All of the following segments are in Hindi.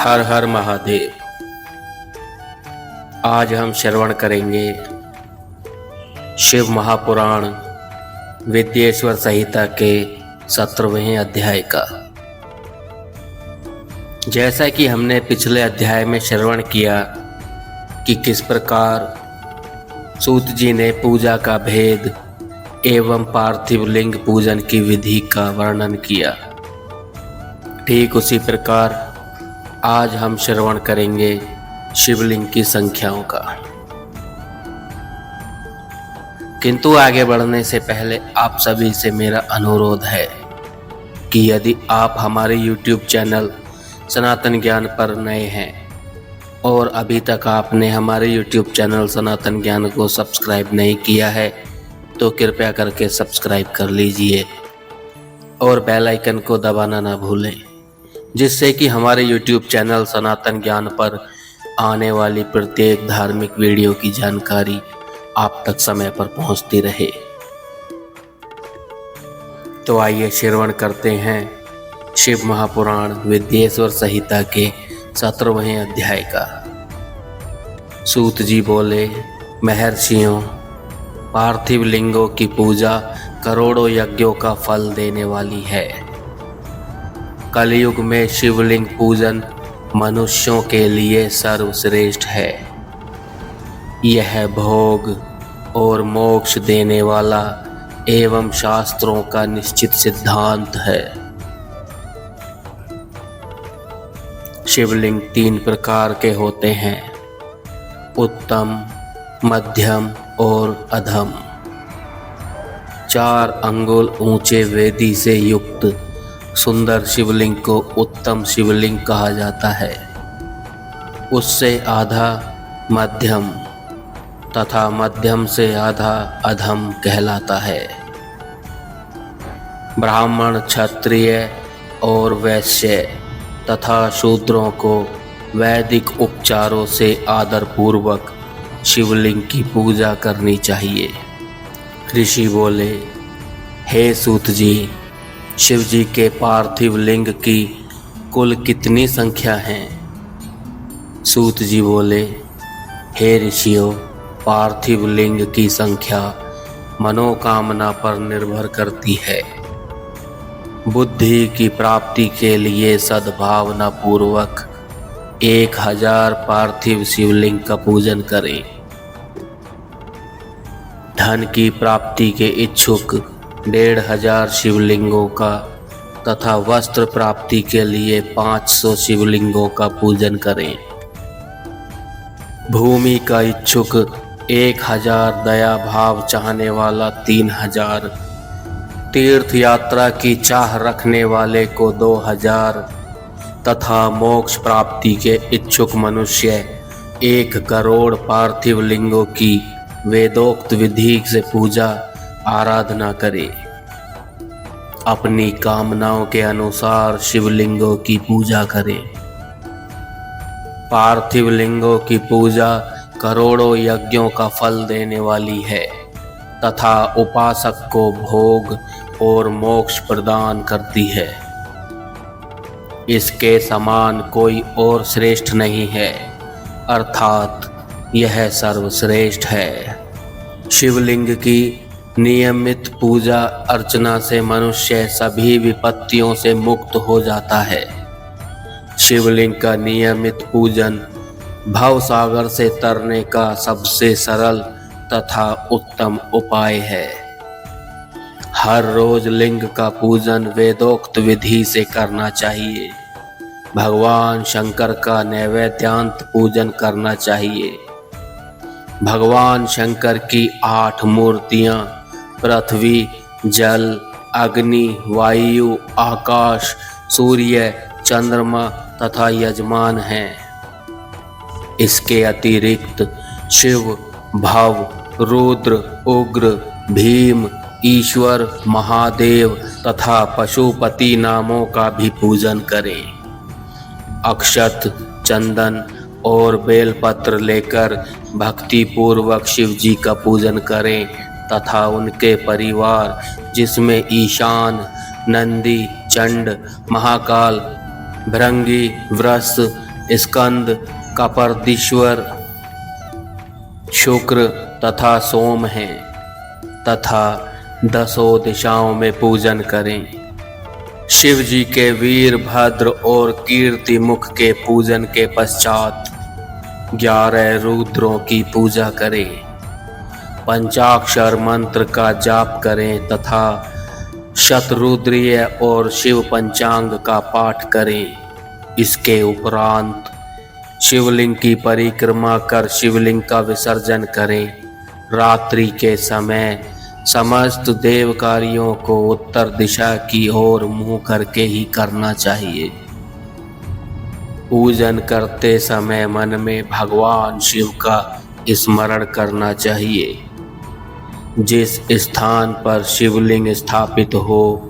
हर हर महादेव। आज हम श्रवण करेंगे शिव महापुराण विद्येश्वर संहिता के 17वें अध्याय का। जैसा कि हमने पिछले अध्याय में श्रवण किया कि किस प्रकार सूत जी ने पूजा का भेद एवं पार्थिव लिंग पूजन की विधि का वर्णन किया, ठीक उसी प्रकार आज हम श्रवण करेंगे शिवलिंग की संख्याओं का। किंतु आगे बढ़ने से पहले आप सभी से मेरा अनुरोध है कि यदि आप हमारे YouTube चैनल सनातन ज्ञान पर नए हैं और अभी तक आपने हमारे YouTube चैनल सनातन ज्ञान को सब्सक्राइब नहीं किया है तो कृपया करके सब्सक्राइब कर लीजिए और बेल आइकन को दबाना ना भूलें, जिससे कि हमारे YouTube चैनल सनातन ज्ञान पर आने वाली प्रत्येक धार्मिक वीडियो की जानकारी आप तक समय पर पहुंचती रहे। तो आइए श्रवण करते हैं शिव महापुराण विद्येश्वर संहिता के 17वें अध्याय का। सूत जी बोले, महर्षियों, पार्थिव लिंगों की पूजा करोड़ों यज्ञों का फल देने वाली है। कलयुग में शिवलिंग पूजन मनुष्यों के लिए सर्वश्रेष्ठ है। यह भोग और मोक्ष देने वाला एवं शास्त्रों का निश्चित सिद्धांत है। शिवलिंग 3 प्रकार के होते हैं, उत्तम, मध्यम और अधम। 4 अंगुल ऊंचे वेदी से युक्त सुंदर शिवलिंग को उत्तम शिवलिंग कहा जाता है। उससे आधा मध्यम तथा मध्यम से आधा अधम कहलाता है। ब्राह्मण, क्षत्रिय और वैश्य तथा शूद्रों को वैदिक उपचारों से आदर पूर्वक शिवलिंग की पूजा करनी चाहिए। ऋषि बोले, हे सूत जी, शिव जी के पार्थिव लिंग की कुल कितनी संख्या है? सूत जी बोले, हे ऋषियों, पार्थिव लिंग की संख्या मनोकामना पर निर्भर करती है। बुद्धि की प्राप्ति के लिए सद्भावना पूर्वक 1000 पार्थिव शिवलिंग का पूजन करें। धन की प्राप्ति के इच्छुक 1500 शिवलिंगों का तथा वस्त्र प्राप्ति के लिए 500 शिवलिंगों का पूजन करें। भूमि का इच्छुक 1000, दया भाव चाहने वाला 3000, तीर्थ यात्रा की चाह रखने वाले को 2000 तथा मोक्ष प्राप्ति के इच्छुक मनुष्य 1 करोड़ पार्थिव लिंगों की वेदोक्त विधि से पूजा आराधना करे। अपनी कामनाओं के अनुसार शिवलिंगों की पूजा करें। पार्थिव लिंगों की पूजा करोड़ों यज्ञों का फल देने वाली है तथा उपासक को भोग और मोक्ष प्रदान करती है। इसके समान कोई और श्रेष्ठ नहीं है, अर्थात यह सर्वश्रेष्ठ है। शिवलिंग की नियमित पूजा अर्चना से मनुष्य सभी विपत्तियों से मुक्त हो जाता है। शिवलिंग का नियमित पूजन भव सागर से तरने का सबसे सरल तथा उत्तम उपाय है। हर रोज लिंग का पूजन वेदोक्त विधि से करना चाहिए। भगवान शंकर का नैवेद्यांत पूजन करना चाहिए। भगवान शंकर की 8 मूर्तियां पृथ्वी, जल, अग्नि, वायु, आकाश, सूर्य, चंद्रमा तथा यजमान हैं। इसके अतिरिक्त शिव, भव, रुद्र, उग्र, भीम, ईश्वर, महादेव तथा पशुपति नामों का भी पूजन करें। अक्षत, चंदन और बेलपत्र लेकर भक्ति पूर्वक शिव जी का पूजन करें तथा उनके परिवार, जिसमें ईशान, नंदी, चंड, महाकाल, भृंगी, वृष, स्कंद, कपर्दीश्वर, शुक्र तथा सोम हैं तथा 10 दिशाओं में पूजन करें। शिव जी के वीरभद्र और कीर्ति मुख के पूजन के पश्चात 11 रुद्रों की पूजा करें। पंचाक्षर मंत्र का जाप करें तथा शतरुद्रीय और शिव पंचांग का पाठ करें। इसके उपरांत शिवलिंग की परिक्रमा कर शिवलिंग का विसर्जन करें। रात्रि के समय समस्त देव कार्यों को उत्तर दिशा की ओर मुंह करके ही करना चाहिए। पूजन करते समय मन में भगवान शिव का स्मरण करना चाहिए। जिस स्थान पर शिवलिंग स्थापित हो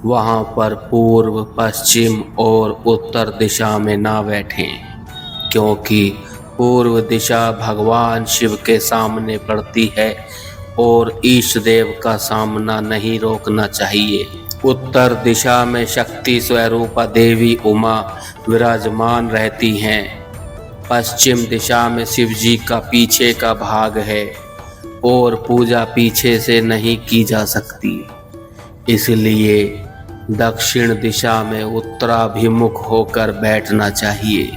वहां पर पूर्व, पश्चिम और उत्तर दिशा में ना बैठें, क्योंकि पूर्व दिशा भगवान शिव के सामने पड़ती है और ईश देव का सामना नहीं रोकना चाहिए। उत्तर दिशा में शक्ति स्वरूपा देवी उमा विराजमान रहती हैं। पश्चिम दिशा में शिव जी का पीछे का भाग है और पूजा पीछे से नहीं की जा सकती, इसलिए दक्षिण दिशा में उत्तराभिमुख होकर बैठना चाहिए।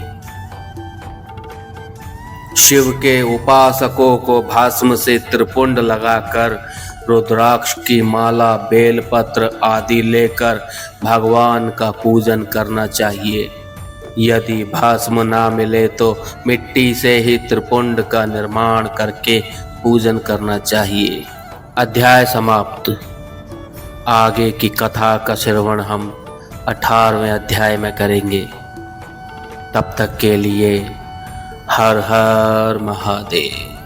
शिव के उपासकों को भस्म से त्रिपुंड लगाकर रुद्राक्ष की माला, बेलपत्र आदि लेकर भगवान का पूजन करना चाहिए। यदि भस्म ना मिले तो मिट्टी से ही त्रिपुंड का निर्माण करके पूजन करना चाहिए। अध्याय समाप्त। आगे की कथा का श्रवण हम 18वें अध्याय में करेंगे। तब तक के लिए हर हर महादेव।